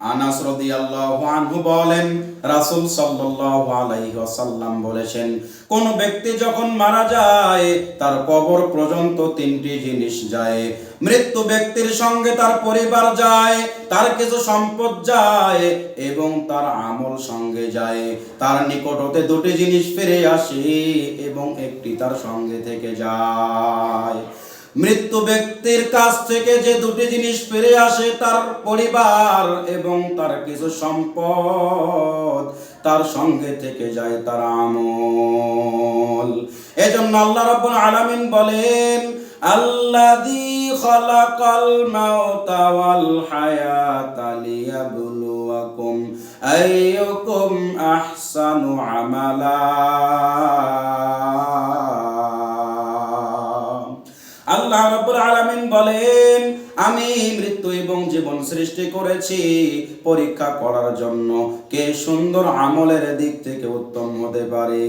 আনাস রাদিয়াল্লাহু আনহু বলেন, রাসূল সাল্লাল্লাহু আলাইহি ওয়াসাল্লাম বলেছেন, কোন ব্যক্তি যখন মারা যায় তার কবর পর্যন্ত তিনটি জিনিস যায়। মৃত্যু ব্যক্তির সঙ্গে তার পরিবার যায়, তার কিছু সম্পদ যায় এবং তার আমল সঙ্গে যায়। তার নিকট হতে দুটি জিনিস ফিরে আসে এবং একটি তার সঙ্গে থেকে যায়। মৃত্যু ব্যক্তির কাছ থেকে যে দুটি জিনিস ফিরে আসে, তার পরিবার এবং তার কিছু সম্পদ, তার সঙ্গে থেকে যায় তার আমল। এজন্য আল্লাহ রাব্বুল আলামিন বলেন, আল্লাযী খালাকাল মাউতা ওয়াল হায়াতা লিয়াবলুয়াকুম আইয়ুকুম আহসানু আমালা। আল্লাহ রাব্বুল আলামিন বলেন, আমি মৃত্যু এবং জীবন সৃষ্টি করেছি পরীক্ষা করার জন্য কে সুন্দর আমলের দিক থেকে উত্তম হতে পারে।